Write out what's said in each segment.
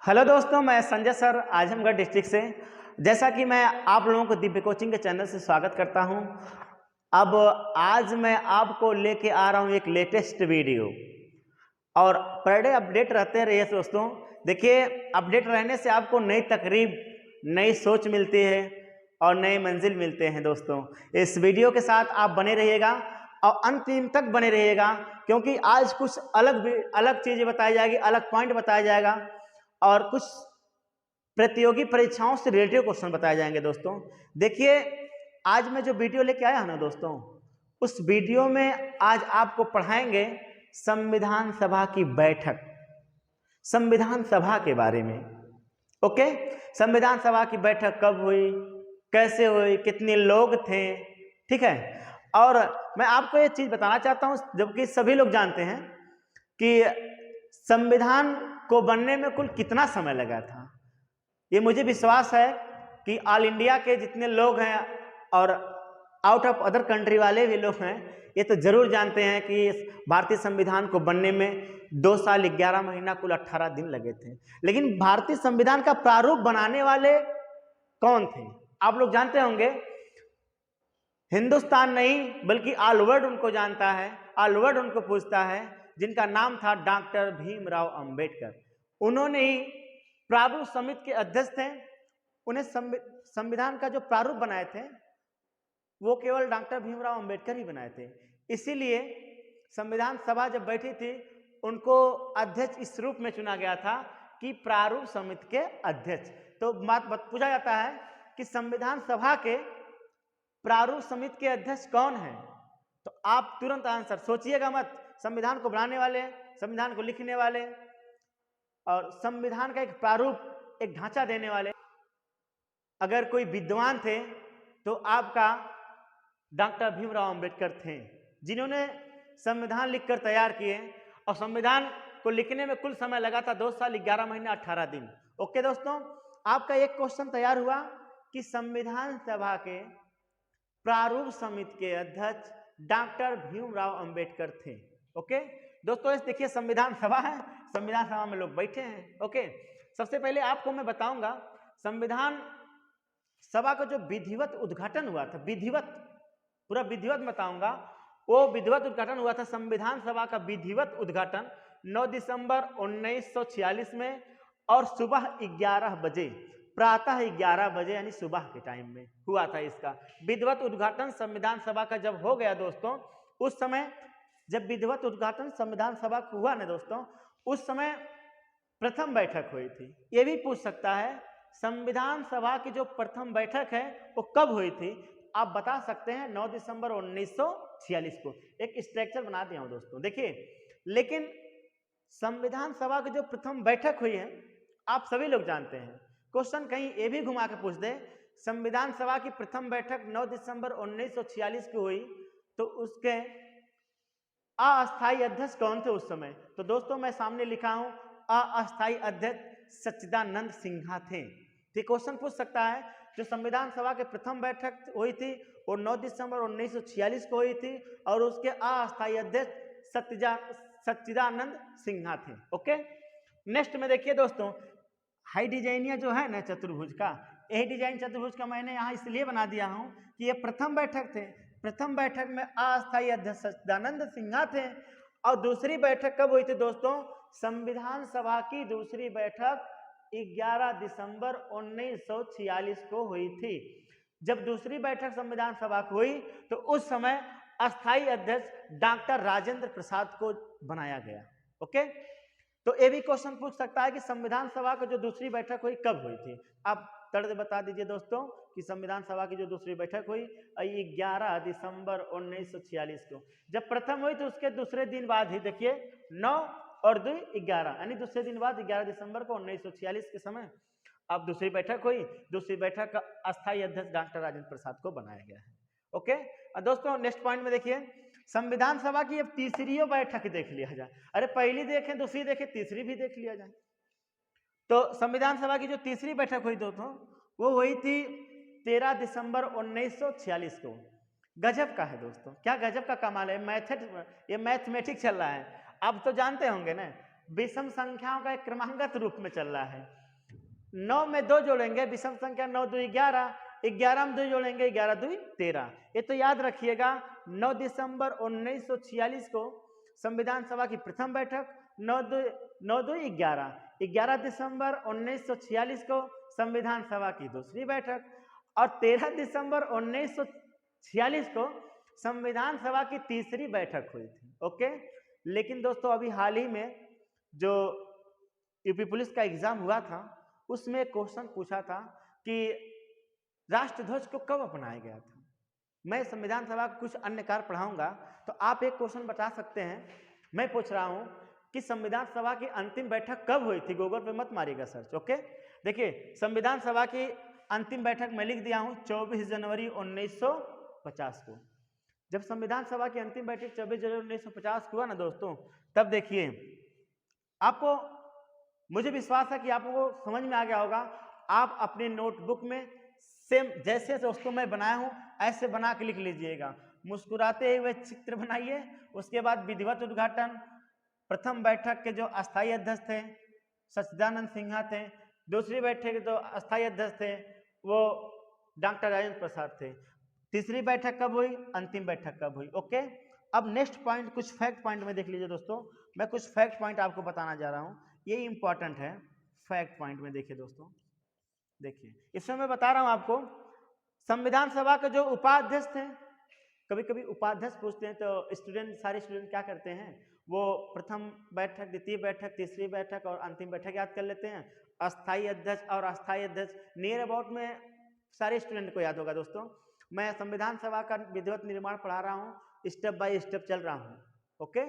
Hello दोस्तों, मैं Sanjay sir Azamgarh district से। जैसा कि मैं आप लोगों को दिव्य कोचिंग के चैनल से स्वागत करता हूं। अब आज मैं आपको लेके आ रहा हूं एक लेटेस्ट वीडियो और पर डे अपडेट रहते रहिए दोस्तों। देखिए, अपडेट रहने से आपको नई तकरीब, नई सोच मिलती है और नई मंजिल मिलते हैं दोस्तों। इस वीडियो के साथ आप बने रहिएगा और अंतिम तक बने रहिएगा, क्योंकि आज कुछ अलग चीज़ें बताई जाएगी, अलग पॉइंट बताया जाएगा और कुछ प्रतियोगी परीक्षाओं से रिलेटेड क्वेश्चन बताए जाएंगे दोस्तों। देखिए, आज मैं जो वीडियो लेके आया हूं ना दोस्तों, उस वीडियो में आज आपको पढ़ाएंगे संविधान सभा की बैठक, संविधान सभा के बारे में। ओके, संविधान सभा की बैठक कब हुई, कैसे हुई, कितने लोग थे, ठीक है। और मैं आपको ये चीज बताना चाहता हूं, जबकि सभी लोग जानते हैं कि संविधान को बनने में कुल कितना समय लगा था। ये मुझे विश्वास है कि ऑल इंडिया के जितने लोग हैं और आउट ऑफ अदर कंट्री वाले भी लोग हैं, ये तो जरूर जानते हैं कि भारतीय संविधान को बनने में 2 साल 11 महीना कुल 18 दिन लगे थे। लेकिन भारतीय संविधान का प्रारूप बनाने वाले कौन थे, आप लोग जानते होंगे। हिंदुस्तान नहीं बल्कि ऑल वर्ल्ड उनको जानता है, ऑल वर्ल्ड उनको पूछता है, जिनका नाम था डॉक्टर भीमराव अंबेडकर। उन्होंने ही प्रारूप समिति के अध्यक्ष थे। उन्हें संविधान का जो प्रारूप बनाए थे वो केवल डॉक्टर भीमराव अंबेडकर ही बनाए थे। इसीलिए संविधान सभा जब बैठी थी, उनको अध्यक्ष इस रूप में चुना गया था कि प्रारूप समिति के अध्यक्ष। तो बात पूछा जाता है कि संविधान सभा के प्रारूप समिति के अध्यक्ष कौन है, तो आप तुरंत आंसर सोचिएगा मत। संविधान को बनाने वाले, संविधान को लिखने वाले और संविधान का एक प्रारूप, एक ढांचा देने वाले अगर कोई विद्वान थे तो आपका डॉक्टर भीमराव अंबेडकर थे, जिन्होंने संविधान लिखकर तैयार किए। और संविधान को लिखने में कुल समय लगा था 2 साल 11 महीने 18 दिन। ओके दोस्तों, आपका एक क्वेश्चन तैयार हुआ कि संविधान सभा के प्रारूप समिति के अध्यक्ष डॉक्टर भीमराव अंबेडकर थे। ओके दोस्तों, इस देखिए संविधान सभा है, संविधान सभा में लोग बैठे हैं। ओके, सबसे पहले आपको मैं बताऊंगा संविधान सभा का जो विधिवत उद्घाटन हुआ था, पूरा विधिवत बताऊंगा। वो विधिवत उद्घाटन हुआ था, संविधान सभा का विधिवत उद्घाटन 9 दिसंबर 1946 में और सुबह 11 बजे, प्रातः 11 बजे यानी सुबह के टाइम में हुआ था। इसका विधिवत उद्घाटन संविधान सभा का जब हो गया दोस्तों, उस समय जब विधिवत उद्घाटन संविधान सभा का हुआ ना दोस्तों, उस समय प्रथम बैठक हुई थी। ये भी पूछ सकता है संविधान सभा की जो प्रथम बैठक है वो कब हुई थी, आप बता सकते हैं 9 दिसंबर 1946 को। एक स्ट्रक्चर बना दिया हूं दोस्तों, देखिए। लेकिन संविधान सभा की जो प्रथम बैठक हुई है आप सभी लोग जानते हैं। क्वेश्चन कहीं ये भी घुमा के पूछ दे, संविधान सभा की प्रथम बैठक 9 दिसंबर 1946 को हुई, तो उसके अस्थायी अध्यक्ष कौन थे उस समय। तो दोस्तों मैं सामने लिखा हूं, अस्थायी अध्यक्ष सच्चिदानंद सिन्हा थे। ठीक, क्वेश्चन पूछ सकता है जो संविधान सभा के प्रथम बैठक हुई थी वो 9 दिसंबर 1946 को हुई थी और उसके अस्थायी अध्यक्ष सच्चिदानंद सिन्हा थे। ओके, नेक्स्ट में देखिए दोस्तों, हाई डिजाइनिया जो है ना चतुर्भुज का, यही डिजाइन चतुर्भुज का मैंने यहाँ इसलिए बना दिया हूं कि ये प्रथम बैठक थे। प्रथम बैठक में अस्थायी अध्यक्ष सच्चिदानंद सिन्हा थे। और दूसरी बैठक कब हुई थी दोस्तों, संविधान सभा की दूसरी बैठक 11 दिसंबर 1946 को हुई थी। जब दूसरी बैठक संविधान सभा को हुई तो उस समय अस्थायी अध्यक्ष डॉक्टर राजेंद्र प्रसाद को बनाया गया। ओके, तो ये भी क्वेश्चन पूछ सकता है कि संविधान सभा की जो दूसरी बैठक हुई कब हुई थी। आप तर्ज बता दीजिए दोस्तों कि संविधान सभा की जो दूसरी बैठक हुई 11 दिसंबर 1946 को। जब प्रथम हुई तो उसके दूसरे दिन बाद ही, देखिए 9 और 2 11 यानी दूसरे दिन बाद 11 दिसंबर को 1946 के समय अब दूसरी बैठक हुई। दूसरी बैठक का अस्थायी अध्यक्ष डॉक्टर राजेंद्र प्रसाद को बनाया गया है। ओके दोस्तों, नेक्स्ट पॉइंट में देखिए, संविधान सभा की अब तीसरी बैठक देख लिया जाए। अरे पहली देखें, दूसरी देखें, तीसरी भी देख लिया जाए। तो संविधान सभा की जो तीसरी बैठक हुई दोस्तों वो हुई थी 13 दिसंबर 1946 को। गजब का है दोस्तों, क्या गजब का कमाल है। ये मैथमेटिक्स चल रहा है, आप तो जानते होंगे ना विषम संख्याओं का एक क्रमांगत रूप में चल रहा है। 9 में 2 जोड़ेंगे, विषम संख्या 9 2 11, 11 में 2 जोड़ेंगे 11 2 13। ये तो याद रखिएगा। 9 दिसंबर 1946 को संविधान सभा की प्रथम बैठक, 9 2 11, 11 दिसंबर 1946 को संविधान सभा की दूसरी बैठक और 13 दिसंबर 1946 को संविधान सभा की तीसरी बैठक हुई थी। ओके, लेकिन दोस्तों अभी हाल ही में जो यूपी पुलिस का एग्जाम हुआ था उसमें क्वेश्चन पूछा था कि राष्ट्रध्वज को कब अपनाया गया था। मैं संविधान सभा का कुछ अन्य कार्य पढ़ाऊंगा तो आप एक क्वेश्चन बता सकते हैं। मैं पूछ रहा हूं कि संविधान सभा की अंतिम बैठक कब हुई थी। गूगल पे मत मारिएगा सर्च। ओके, देखिए संविधान सभा की अंतिम बैठक मैं लिख दिया हूं 24 जनवरी 1950 को। जब संविधान सभा की अंतिम बैठक 24 जनवरी 1950 हुआ ना दोस्तों, तब देखिए आपको, मुझे विश्वास है कि आपको समझ में आ गया होगा। आप अपने नोटबुक में सेम जैसे दोस्तों मैं बनाया हूं ऐसे बना के लिख लीजिएगा। मुस्कुराते हुए चित्र बनाइए। उसके बाद विधिवत उद्घाटन, प्रथम बैठक के जो अस्थायी अध्यक्ष थे सच्चिदानंद सिन्हा थे, दूसरी बैठक के जो अस्थायी अध्यक्ष थे वो डॉक्टर राजेंद्र प्रसाद थे, तीसरी बैठक कब हुई, अंतिम बैठक कब हुई। ओके, अब नेक्स्ट पॉइंट, कुछ फैक्ट पॉइंट में देख लीजिए दोस्तों। मैं कुछ फैक्ट पॉइंट आपको बताना जा रहा हूं, ये इंपॉर्टेंट है। फैक्ट पॉइंट में देखिए दोस्तों, देखिए इसमें मैं बता रहा हूं आपको संविधान सभा के जो उपाध्यक्ष थे, कभी कभी उपाध्यक्ष पूछते हैं तो स्टूडेंट, सारे स्टूडेंट क्या करते हैं, वो प्रथम बैठक, द्वितीय बैठक, तीसरी बैठक और अंतिम बैठक याद कर लेते हैं। अस्थायी अध्यक्ष और अस्थायी अध्यक्ष नियर अबाउट में सारे स्टूडेंट को याद होगा दोस्तों। मैं संविधान सभा का विधिवत निर्माण पढ़ा रहा हूँ, स्टेप बाय स्टेप चल रहा हूँ। ओके,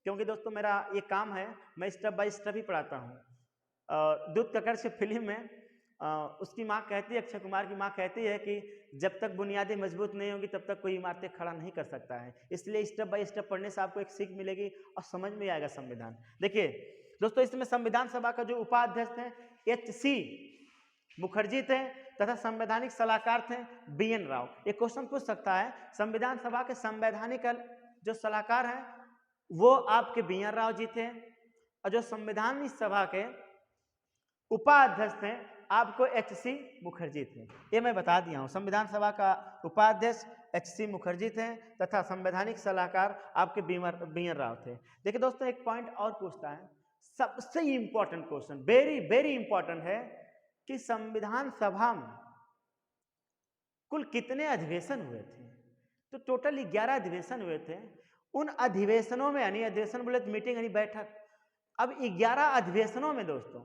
क्योंकि दोस्तों मेरा ये काम है, मैं स्टेप बाय स्टेप ही पढ़ाता हूँ। दूध ककर से फिल्म में उसकी माँ कहती है, अक्षय कुमार की माँ कहती है कि जब तक बुनियादें मजबूत नहीं होंगी तब तक कोई इमारतें खड़ा नहीं कर सकता है। इसलिए स्टेप बाय स्टेप पढ़ने से आपको एक सीख मिलेगी और समझ में आएगा संविधान। देखिए दोस्तों, इसमें संविधान सभा का जो उपाध्यक्ष थे HC मुखर्जी थे तथा संवैधानिक सलाहकार थे BN राव। ये क्वेश्चन पूछ सकता है, संविधान सभा के संवैधानिक जो सलाहकार हैं वो आपके BN राव जी थे और जो संविधानिक सभा के उपाध्यक्ष थे आपको HC मुखर्जी थे। ये मैं बता दिया हूँ, संविधान सभा का उपाध्यक्ष HC मुखर्जी थे तथा संवैधानिक सलाहकार आपके BN राव थे। देखिए दोस्तों, एक पॉइंट और पूछता है, सबसे important question, very very important है कि संविधान सभा में कुल कितने अधिवेशन हुए थे। तो टोटल 11 अधिवेशन हुए थे। उन अधिवेशनों में, यानी अधिवेशन बोले तो मीटिंग यानी बैठक, अब 11 अधिवेशनों में दोस्तों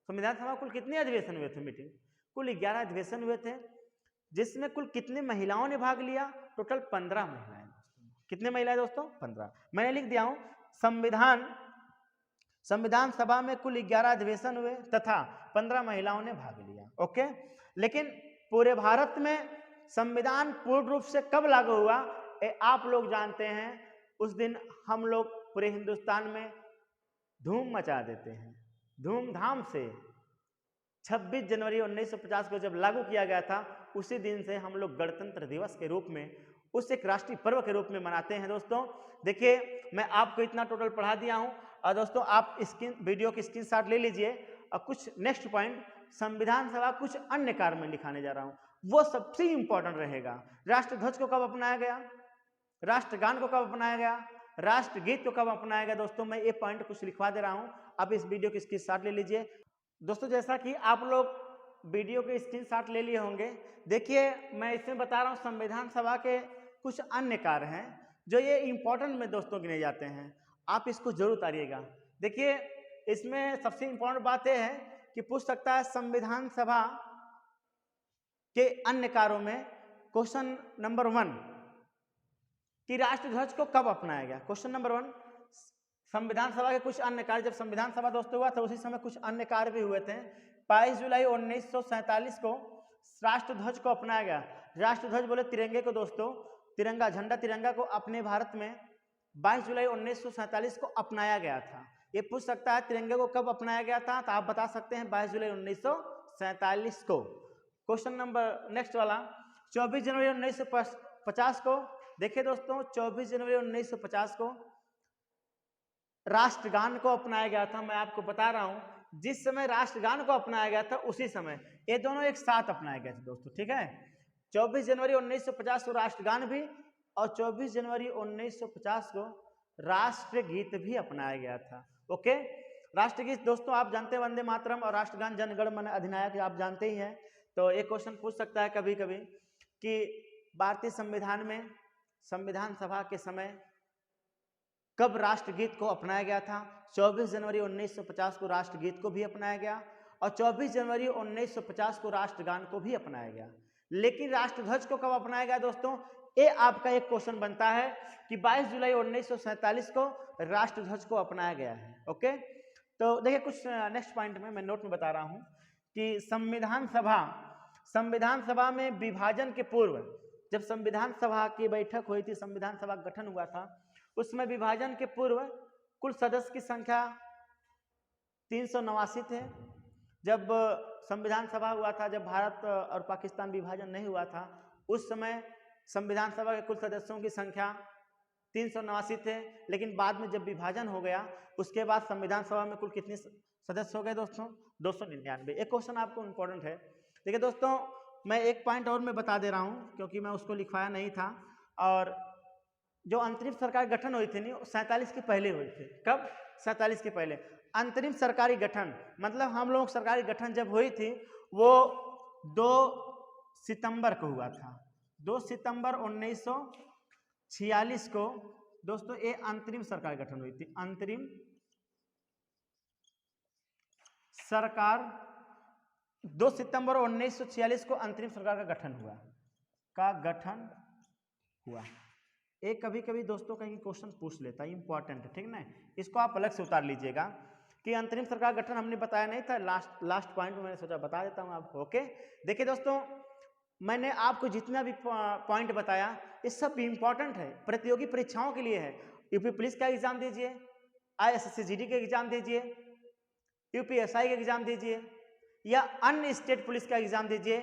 संविधान सभा कुल कितने अधिवेशन हुए थे, मीटिंग कुल 11 अधिवेशन हुए थे, जिसमें कुल कितने महिलाओं ने भाग लिया, टोटल 15 महिलाएं। कितने महिलाएं दोस्तों, 15। मैंने लिख दिया हूं संविधान सभा में कुल 11 अधिवेशन हुए तथा 15 महिलाओं ने भाग लिया। ओके, लेकिन पूरे भारत में संविधान पूर्ण रूप से कब लागू हुआ आप लोग जानते हैं। उस दिन हम लोग पूरे हिंदुस्तान में धूम मचा देते हैं, धूमधाम से। 26 जनवरी 1950 को जब लागू किया गया था, उसी दिन से हम लोग गणतंत्र दिवस के रूप में, उस एक राष्ट्रीय पर्व के रूप में मनाते हैं। दोस्तों देखिए, मैं आपको इतना टोटल पढ़ा दिया हूं और दोस्तों आप वीडियो की स्क्रीनशॉट ले लीजिए। और कुछ नेक्स्ट पॉइंट, संविधान सभा कुछ अन्य कार्य में लिखाने जा रहा हूं, वो सबसे इंपॉर्टेंट रहेगा। राष्ट्रध्वज को कब अपनाया गया, राष्ट्रगान को कब अपनाया गया, राष्ट्रगीत को कब अपनाया गया। दोस्तों मैं ये पॉइंट कुछ लिखवा दे रहा हूं, आप इस वीडियो की स्क्रीनशॉट ले लीजिए। दोस्तों जैसा कि आप लोग वीडियो के स्क्रीनशॉट ले लिए होंगे, देखिए मैं इसमें बता रहा हूं संविधान सभा के कुछ अन्य कार्य हैं जो ये इंपॉर्टेंट में दोस्तों गिने जाते हैं, आप इसको जरूर उतारिएगा। देखिए इसमें सबसे इंपॉर्टेंट बात यह है कि पूछ सकता है संविधान सभा के अन्य कार्यों में क्वेश्चन नंबर 1 कि राष्ट्रध्वज को कब अपनाया गया। क्वेश्चन नंबर 1, संविधान सभा के कुछ अन्य कार्य, जब संविधान सभा दोस्तों हुआ था उसी समय कुछ अन्य कार्य भी हुए थे। 22 जुलाई 1947 को राष्ट्रध्वज को अपनाया गया। राष्ट्रध्वज बोले तिरंगे को दोस्तों, तिरंगा झंडा, तिरंगा को अपने भारत में 22 जुलाई 1947 को अपनाया गया था। ये पूछ सकता है तिरंगे को कब अपनाया गया था, तो आप बता सकते हैं 22 जुलाई 1947 को। क्वेश्चन नंबर नेक्स्ट वाला, 24 जनवरी 1950 को, देखिए दोस्तों 24 जनवरी 1950 को राष्ट्रगान को अपनाया गया था, मैं आपको बता रहा हूं, जिस समय राष्ट्रगान को अपनाया गया था उसी समय ये दोनों एक साथ अपनाए गए थे दोस्तों, ठीक है। 24 जनवरी 1950 को राष्ट्रगान भी और 24 जनवरी 1950 को राष्ट्रगीत भी अपनाया गया था। ओके, राष्ट्रगीत दोस्तों आप जानते हैं वंदे मातरम, और राष्ट्रगान जन गण मन अधिनायक आप जानते ही हैं। तो एक क्वेश्चन पूछ सकता है कभी कभी कि भारतीय संविधान में संविधान सभा के समय कब राष्ट्रगीत को अपनाया गया था। 24 जनवरी 1950 को राष्ट्रगीत को भी अपनाया गया और 24 जनवरी 1950 को राष्ट्रगान को भी अपनाया गया। लेकिन राष्ट्रध्वज को कब अपनाया गया दोस्तों, ये आपका एक क्वेश्चन बनता है कि 22 जुलाई 1947 को राष्ट्रध्वज को अपनाया गया है। ओके, तो देखिए कुछ नेक्स्ट पॉइंट में मैं नोट में बता रहा हूं कि संविधान सभा में विभाजन के पूर्व, जब संविधान सभा की बैठक हुई थी, संविधान सभा गठन हुआ था, उसमें विभाजन के पूर्व कुल सदस्य की संख्या 389 थे। जब संविधान सभा हुआ था, जब भारत और पाकिस्तान विभाजन नहीं हुआ था, उस समय संविधान सभा के कुल सदस्यों की संख्या 389 थे। लेकिन बाद में जब विभाजन हो गया उसके बाद संविधान सभा में कुल कितने सदस्य हो गए दोस्तों, 299। एक क्वेश्चन आपको इंपॉर्टेंट है। देखिए दोस्तों, मैं एक पॉइंट और मैं बता दे रहा हूं क्योंकि मैं उसको लिखवाया नहीं था। और जो अंतरिम सरकार गठन हुई थी नहीं, 47 के पहले हुई थी। कब? 47 के पहले। अंतरिम सरकारी गठन मतलब हम लोग सरकारी गठन जब हुई थी वो 2 सितंबर को हुआ था। 2 सितंबर 1946 को दोस्तों ये अंतरिम सरकार गठन हुई थी। अंतरिम सरकार 2 सितंबर 1946 को अंतरिम सरकार का गठन हुआ। एक कभी कभी दोस्तों कहीं क्वेश्चन पूछ लेता है, इंपॉर्टेंट है, ठीक ना। इसको आप अलग से उतार लीजिएगा कि अंतरिम सरकार गठन हमने बताया नहीं था, लास्ट पॉइंट में मैंने सोचा बता देता हूं आपको। ओके, देखिए दोस्तों, मैंने आपको जितना भी पॉइंट बताया ये सब इंपॉर्टेंट है, प्रतियोगी परीक्षाओं के लिए है। यूपी पुलिस का एग्जाम दीजिए, ISSCGD के एग्जाम दीजिए, UPSI का एग्जाम दीजिए या अन्य स्टेट पुलिस का एग्जाम दीजिए,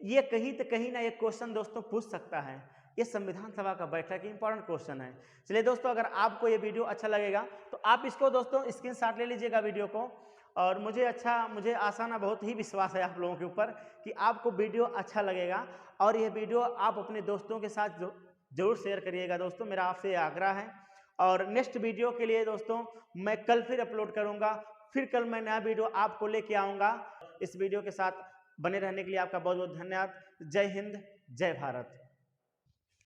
ये कहीं ना एक क्वेश्चन दोस्तों पूछ सकता है। ये संविधान सभा का बैठक इंपॉर्टेंट क्वेश्चन है। चलिए दोस्तों, अगर आपको ये वीडियो अच्छा लगेगा तो आप इसको दोस्तों स्क्रीनशॉट ले लीजिएगा वीडियो को। और मुझे आशा ना बहुत ही विश्वास है आप लोगों के ऊपर कि आपको वीडियो अच्छा लगेगा और ये वीडियो आप अपने दोस्तों के साथ जरूर शेयर करिएगा दोस्तों, मेरा आपसे आग्रह है। और नेक्स्ट वीडियो के लिए दोस्तों मैं कल फिर अपलोड करूँगा, फिर कल मैं नया वीडियो आपको लेके आऊँगा। इस वीडियो के साथ बने रहने के लिए आपका बहुत बहुत धन्यवाद। जय हिंद, जय भारत।